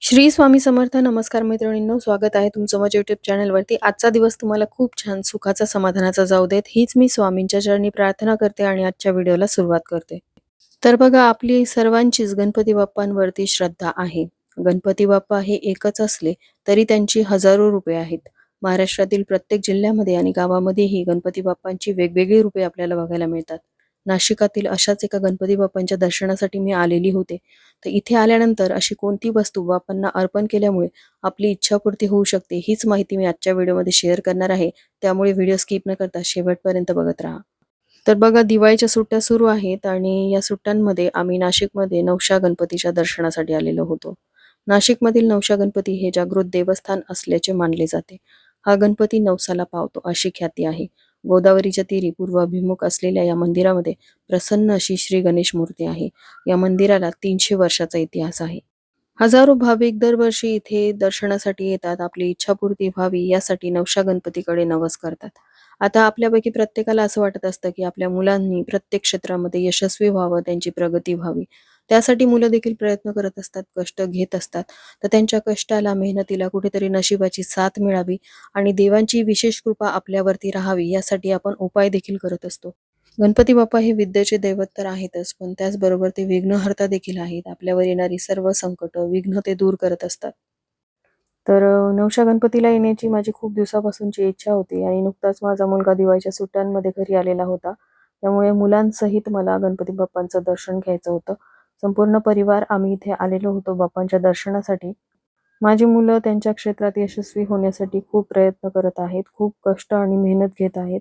श्री स्वामी समर्थ. नमस्कार मैत्रिणींनो, स्वागत आहे तुमचं माझ्या युट्यूब चॅनलवरती. आजचा दिवस तुम्हाला खूप छान सुखाचा समाधानाचा जाऊ देत, हीच मी स्वामींच्या चरणी प्रार्थना करते आणि आजच्या व्हिडिओला सुरुवात करते. तर बघा, आपली सर्वांचीच गणपती बाप्पांवरती श्रद्धा आहे. गणपती बाप्पा हे एकच असले तरी त्यांची हजारो रूपे आहेत. महाराष्ट्रातील प्रत्येक जिल्ह्यामध्ये आणि गावामध्येही गणपती बाप्पांची वेगवेगळी रूपे आपल्याला बघायला मिळतात. नाशिकातील अशाच एका गणपती बाप्पांच्या दर्शनासाठी मी आलेली होते. तर इथे आल्यानंतर अशी कोणती वस्तू बाप्पांना अर्पण केल्यामुळे आपली इच्छापूर्ती होऊ शकते, हीच माहिती मी आजच्या व्हिडिओमध्ये शेअर करणार आहे. त्यामुळे व्हिडिओ स्किप न करता शेवटपर्यंत बघत राहा. तर बघा, दिवाळीच्या सुट्ट्या सुरू आहेत आणि या सुट्ट्यांमध्ये आम्ही नाशिकमध्ये नवशा गणपतीच्या दर्शनासाठी आलेलो होतो. नाशिकमधील नवशा गणपती हे जागृत देवस्थान असल्याचे मानले जाते. हा गणपती नवसाला पावतो अशी ख्याती आहे. गोदावरीच्या तीरी पूर्वाभिमुख असलेल्या या मंदिरामध्ये प्रसन्न अशी श्री गणेश मूर्ती आहे. या मंदिराला 300 वर्षाचा इतिहास आहे. हजारो भाविक दरवर्षी इथे दर्शनासाठी येतात. आपली इच्छापूर्ती व्हावी यासाठी नवशा गणपतीकडे नवस करतात. आता आपल्यापैकी प्रत्येकाला असं वाटत असतं की आपल्या मुलांनी प्रत्येक क्षेत्रामध्ये यशस्वी व्हावं, त्यांची प्रगती व्हावी. त्यासाठी मुलं देखील प्रयत्न करत असतात, कष्ट घेत असतात. तर त्यांच्या कष्टाला, मेहनतीला कुठेतरी नशिबाची साथ मिळावी आणि देवांची विशेष कृपा आपल्यावरती राहावी यासाठी आपण उपाय देखील करत असतो. गणपती बाप्पा हे विद्येचे दैवत तर आहेतच, पण त्याचबरोबर ते विघ्नहर्ता देखील आहेत. आपल्यावर येणारी सर्व संकट, विघ्न ते दूर करत असतात. तर नवशा गणपतीला येण्याची माझी खूप दिवसापासूनची इच्छा होती आणि नुकताच माझा मुलगा दिवाळीच्या सुट्ट्यांमध्ये घरी आलेला होता. त्यामुळे मुलांसहित मला गणपती बाप्पांचं दर्शन घ्यायचं होतं. संपूर्ण परिवार आम्ही इथे आलेलो होतो बाप्पांच्या दर्शनासाठी. माझी मुलं त्यांच्या क्षेत्रात यशस्वी होण्यासाठी खूप प्रयत्न करत आहेत. खूप कष्ट आणि मेहनत घेत आहेत.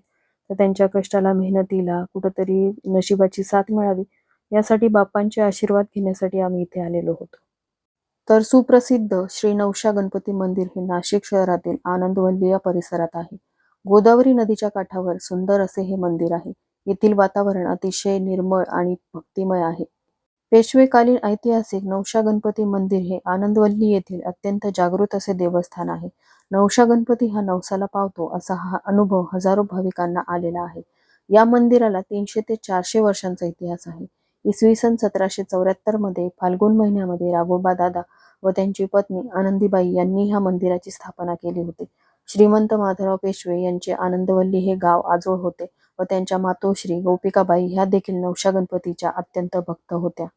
तर त्यांच्या कष्टाला, मेहनतीला कुठेतरी नशिबाची साथ मिळावी यासाठी बाप्पांचे आशीर्वाद घेण्यासाठी आम्ही इथे आलेलो होतो. तर सुप्रसिद्ध श्री नवशा गणपती मंदिर हे नाशिक शहरातील आनंदवल्ली या परिसरात आहे. गोदावरी नदीच्या काठावर सुंदर असे हे मंदिर आहे. येथील वातावरण अतिशय निर्मळ आणि भक्तिमय आहे. पेशवेकालीन ऐतिहासिक नवशा गणपती मंदिर हे आनंदवल्ली येथील अत्यंत जागृत असे देवस्थान आहे. नवशा गणपती हा नवसाला पावतो असा हा अनुभव हजारो भाविकांना आलेला आहे. या मंदिराला 300 ते 400 वर्षांचा इतिहास आहे. इसवी सन 1774 मध्ये फाल्गुन महिन्यामध्ये राघोबा दादा व त्यांची पत्नी आनंदीबाई यांनी ह्या मंदिराची स्थापना केली होती. श्रीमंत माधवराव पेशवे यांचे आनंदवल्ली हे गाव आजोळ होते व त्यांच्या मातोश्री गोपिकाबाई ह्या देखील नवशा गणपतीच्या अत्यंत भक्त होत्या.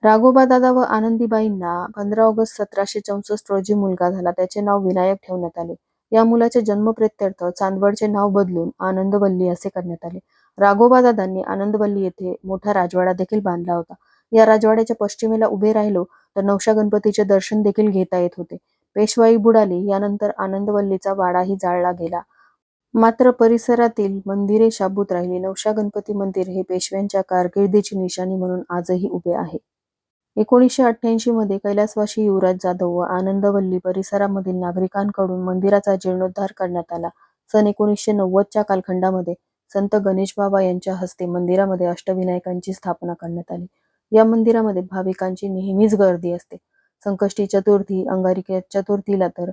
राघोबा दादा व आनंदीबाईंना 15 ऑगस्ट 1764 रोजी मुलगा झाला. त्याचे नाव विनायक ठेवण्यात आले. या मुलाच्या जन्मप्रित्यर्थ चांदवडचे नाव बदलून आनंदवल्ली असे करण्यात आले. राघोबा दादांनी आनंदवल्ली येथे मोठा राजवाडा देखील बांधला होता. या राजवाड्याच्या पश्चिमेला उभे राहिलो तर नवशा गणपतीचे दर्शन देखील घेता येत होते. पेशवाई बुडाली यानंतर आनंदवल्लीचा वाडाही जाळला गेला. मात्र परिसरातील मंदिरे शाबूत राहिली. नवशा गणपती मंदिर हे पेशव्यांच्या कारकिर्दीची निशाणी म्हणून आजही उभे आहे. 1988 मध्ये कैलासवासी युवराज जाधव व आनंदवल्ली परिसरामधील नागरिकांकडून मंदिराचा जीर्णोद्धार करण्यात आला. सन 1990च्या कालखंडामध्ये संत गणेश बाबा यांच्या हस्ते मंदिरामध्ये अष्टविनायकांची स्थापना करण्यात आली. या मंदिरामध्ये भाविकांची नेहमीच गर्दी असते. संकष्टी चतुर्थी, अंगारकी चतुर्थीला तर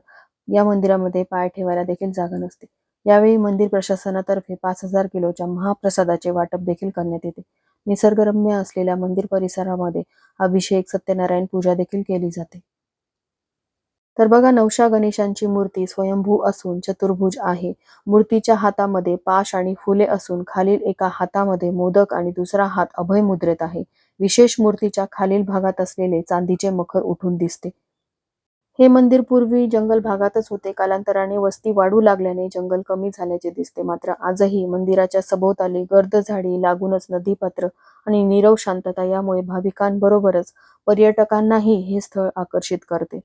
या मंदिरामध्ये पाय ठेवायला देखील जागा नसते. यावेळी मंदिर प्रशासनातर्फे 5000 किलोच्या महाप्रसादाचे वाटप देखील करण्यात येते. निसर्गरम्य असलेल्या मंदिर परिसरामध्ये अभिषेक, सत्यनारायण पूजा देखील केली जाते. तर बघा, नवशा गणेशांची मूर्ती स्वयंभू असून चतुर्भुज आहे. मूर्तीच्या हातामध्ये पाश आणि फुले असून खालील एका हातामध्ये मोदक आणि दुसरा हात अभय मुद्रेत आहे. विशेष मूर्तीच्या खालील भागात असलेले चांदीचे मखर उठून दिसते. हे मंदिर पूर्वी जंगल भागातच होते. कालांतराने वस्ती वाढू लागल्याने जंगल कमी झाल्याचे दिसते. मात्र आजही मंदिराच्या सभोवताली गर्द झाडी, लागूनच नदीपात्र आणि नीरव शांतता यामुळे भाविकांबरोबरच पर्यटकांनाही हे स्थळ आकर्षित करते.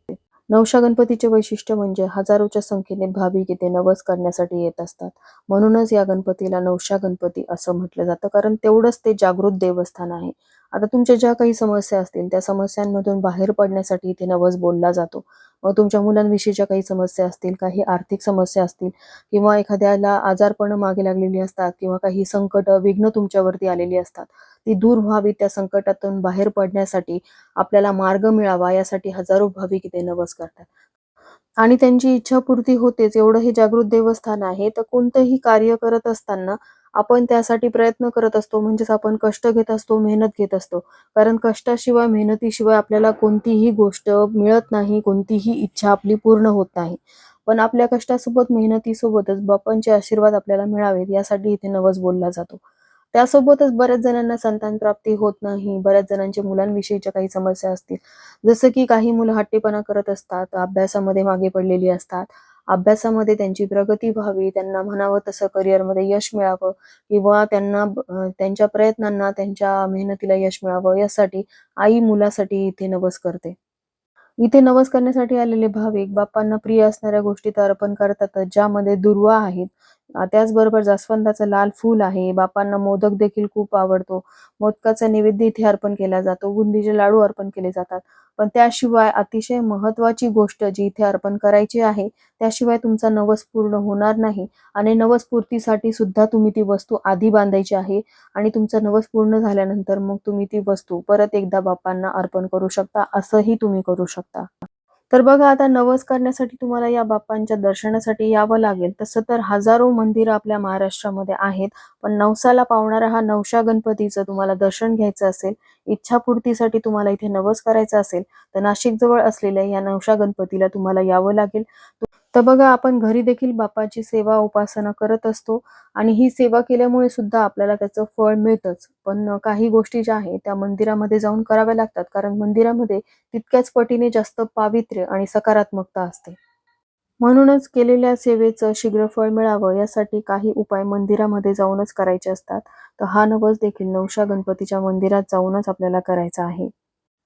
नवशा गणपतीचे वैशिष्ट्य म्हणजे हजारोच्या संख्येने भाविक इथे नवस करण्यासाठी येत असतात. म्हणूनच या गणपतीला नवशा गणपती असं म्हटलं जातं, कारण तेवढंच ते जागृत देवस्थान आहे. आता तुमच्या ज्या काही समस्या असतील त्या समस्यांमधून बाहेर पडण्यासाठी इथे नवस बोलला जातो. मग तुमच्या मुलांविषयीच्या काही समस्या असतील, काही आर्थिक समस्या असतील किंवा एखाद्याला आजारपण मागे लागलेली असतात किंवा काही संकट, विघ्न तुमच्यावरती आलेली असतात, ती दूर व्हावी, त्या संकटातून बाहेर पडण्यासाठी आपल्याला मार्ग मिळावा यासाठी हजारो भाविक इथे नवस करतात. आणि त्यांची इच्छापूर्ती होतेच. एवढं हे जागृत देवस्थान आहे. तर कोणतंही कार्य करत असताना आपण त्यासाठी प्रयत्न करत असतो, म्हणजेच आपण कष्ट घेत असतो, मेहनत घेत असतो. कारण कष्टाशिवाय, मेहनतीशिवाय आपल्याला कोणतीही गोष्ट मिळत नाही, कोणतीही इच्छा आपली पूर्ण होत नाही. पण आपल्या कष्टासोबत, मेहनतीसोबतच बाप्पांचे आशीर्वाद आपल्याला मिळावेत यासाठी इथे नवस बोलला जातो. त्यासोबतच बऱ्याच जणांना संतान प्राप्ती होत नाही. बऱ्याच जणांच्या मुलांविषयीच्या काही समस्या असतील. जसं की काही मुलं हट्टीपणा करत असतात, अभ्यासामध्ये मागे पडलेली असतात. अभ्यासामध्ये त्यांची प्रगती व्हावी, त्यांना म्हणावं तसं करिअरमध्ये यश मिळावं किंवा त्यांना त्यांच्या प्रयत्नांना, त्यांच्या मेहनतीला यश मिळावं यासाठी आई मुलासाठी इथे नवस करते. इथे नवस करण्यासाठी आलेले भाविक बाप्पांना प्रिय असणाऱ्या गोष्टी तर अर्पण करतातच, ज्यामध्ये दुर्वा आहेत. त्याचबरोबर जास्वंदाचं लाल फूल आहे. बाप्पांना मोदक देखील खूप आवडतो. मोदकाचा नैवेद्य इथे अर्पण केला जातो. बुंदीचे लाडू अर्पण केले जातात. पण त्याशिवाय अतिशय महत्त्वाची गोष्ट जी इथे अर्पण करायची आहे, त्याशिवाय तुमचा नवस पूर्ण होणार नाही आणि नवस पूर्तीसाठी सुद्धा तुम्ही ती वस्तू आधी बांधायची आहे आणि तुमचा नवस पूर्ण झाल्यानंतर मग तुम्ही ती वस्तू परत एकदा बाप्पांना अर्पण करू शकता, असंही तुम्ही करू शकता. तर बघा, आता नवस करण्यासाठी तुम्हाला या बाप्पांच्या दर्शनासाठी यावं लागेल. तसं तर हजारो मंदिरं आपल्या महाराष्ट्रामध्ये आहेत. पण नवसाला पावणारा हा नवशा गणपतीचं तुम्हाला दर्शन घ्यायचं असेल, इच्छापूर्तीसाठी तुम्हाला इथे नवस करायचा असेल, तर नाशिक जवळ असलेल्या या नवशा गणपतीला तुम्हाला यावं लागेल. तर बघा, आपण घरी देखील बाप्पाची सेवा उपासना करत असतो आणि ही सेवा केल्यामुळे सुद्धा आपल्याला त्याचं फळ मिळतंच. पण काही गोष्टी ज्या आहेत त्या मंदिरामध्ये जाऊन कराव्या लागतात, कारण मंदिरामध्ये तितक्याच पटीने जास्त पावित्र्य आणि सकारात्मकता असते. म्हणूनच केलेल्या सेवेचं शीघ्र फळ मिळावं यासाठी काही उपाय मंदिरामध्ये जाऊनच करायचे असतात. तर हा नवस देखील नवशा गणपतीच्या मंदिरात जाऊनच आपल्याला करायचा आहे.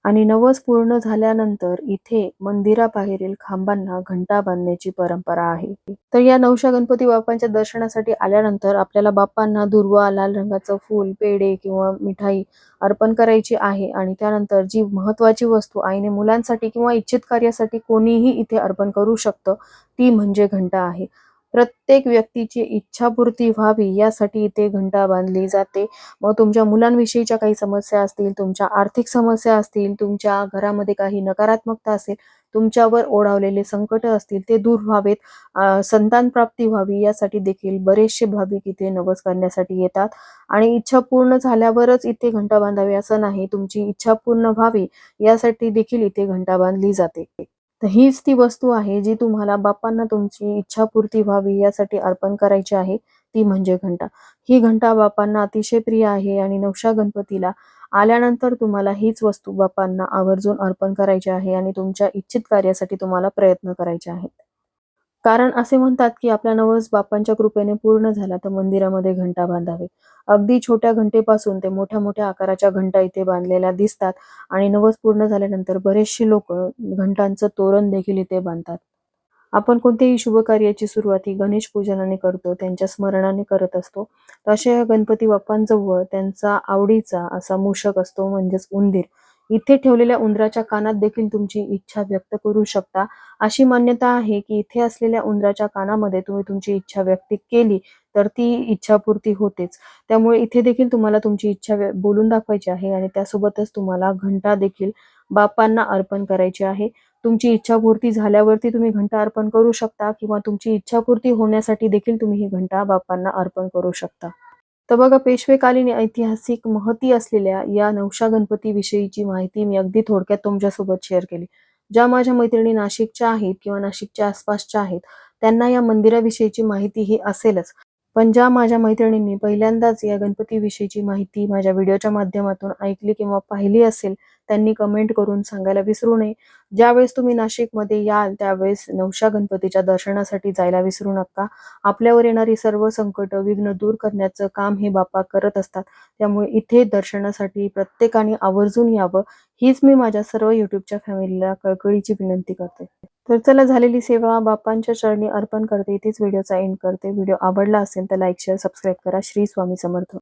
आणि नवस पूर्ण झाल्यानंतर इथे मंदिराबाहेरील खांबांना घंटा बांधण्याची परंपरा आहे. तर या नवशा गणपती बाप्पांच्या दर्शनासाठी आल्यानंतर आपल्याला बाप्पांना दुर्वा, लाल रंगाचं फूल, पेढे किंवा मिठाई अर्पण करायची आहे आणि त्यानंतर जी महत्त्वाची वस्तू आईने मुलांसाठी किंवा इच्छित कार्यासाठी कोणीही इथे अर्पण करू शकतं, ती म्हणजे घंटा आहे. प्रत्येक व्यक्तीची इच्छापूर्ती व्हावी यासाठी इथे घंटा बांधली जाते. मग तुमच्या मुलांविषयीच्या काही समस्या असतील, तुमच्या आर्थिक समस्या असतील, तुमच्या घरामध्ये काही नकारात्मकता असेल, तुमच्यावर ओढावलेले संकट असतील, ते दूर व्हावेत, संतान प्राप्ती व्हावी यासाठी देखील बरेचसे भाविक इथे नवस करण्यासाठी येतात. आणि इच्छा पूर्ण झाल्यावरच इथे घंटा बांधावी असं नाही, तुमची इच्छा पूर्ण व्हावी यासाठी देखील इथे घंटा बांधली जाते. तर हीच ती वस्तू आहे जी तुम्हाला बाप्पांना तुमची इच्छापूर्ती व्हावी यासाठी अर्पण करायची आहे, ती म्हणजे घंटा. ही घंटा बाप्पांना अतिशय प्रिय आहे आणि नवशा गणपतीला आल्यानंतर तुम्हाला हीच वस्तू बाप्पांना आवर्जून अर्पण करायची आहे आणि तुमच्या इच्छित कार्यासाठी तुम्हाला प्रयत्न करायचे आहेत. कारण असे म्हणतात की आपला नवस बाप्पांच्या कृपेने पूर्ण झाला तर मंदिरामध्ये घंटा बांधावे. अगदी छोट्या घंटेपासून ते मोठ्या मोठ्या आकाराच्या घंटा इथे बांधलेल्या दिसतात आणि नवस पूर्ण झाल्यानंतर बरेचसे लोक घंटांचं तोरण देखील इथे बांधतात. आपण कोणत्याही शुभ कार्याची सुरुवात ही गणेश पूजनाने करतो, त्यांच्या स्मरणाने करत असतो. तर अशा या गणपती बाप्पांजवळ त्यांचा आवडीचा असा मूषक असतो, म्हणजेच उंदीर. इथे ठेवलेल्या उंदराच्या कानात देखील तुमची इच्छा व्यक्त करू शकता. अशी मान्यता आहे की इथे असलेल्या उंदराच्या कानामध्ये तुम्ही तुमची इच्छा व्यक्त केली तर ती इच्छापूर्ती होतेच. त्यामुळे इथे देखील तुम्हाला तुमची इच्छा बोलून दाखवायची आहे आणि त्यासोबतच तुम्हाला घंटा देखील बाप्पांना अर्पण करायची आहे. तुमची इच्छापूर्ती झाल्यावरती तुम्ही घंटा अर्पण करू शकता किंवा तुमची इच्छापूर्ती होण्यासाठी देखील तुम्ही ही घंटा बाप्पांना अर्पण करू शकता. तर बघा, पेशवेकालीन ऐतिहासिक महती असलेल्या या नवशा गणपती विषयीची माहिती मी अगदी थोडक्यात तुमच्यासोबत शेअर केली. ज्या माझ्या मैत्रिणी नाशिकच्या आहेत किंवा नाशिकच्या आसपासच्या आहेत, त्यांना या मंदिराविषयीची माहिती ही असेलच. पण ज्या माझ्या मैत्रिणींनी पहिल्यांदाच या गणपतीविषयीची माहिती माझ्या व्हिडिओच्या माध्यमातून ऐकली किंवा पाहिली असेल, त्यांनी कमेंट करून सांगायला विसरू नये. ज्यावेळेस तुम्ही नाशिकमध्ये याल त्यावेळेस नवशा गणपतीच्या दर्शनासाठी जायला विसरू नका. आपल्यावर येणारी सर्व संकट, विघ्न दूर करण्याचं काम हे बाप्पा करत असतात. त्यामुळे इथे दर्शनासाठी प्रत्येकाने आवर्जून यावं, हीच मी माझ्या सर्व यूट्यूबच्या फॅमिलीला कळकळीची विनंती करते. तर चला, झालेली सेवा बाप्पांच्या चरणी अर्पण करते. इथेच व्हिडिओचा एंड करते. व्हिडिओ आवडला असेल तर लाईक, शेअर, सबस्क्राईब करा. श्री स्वामी समर्थ.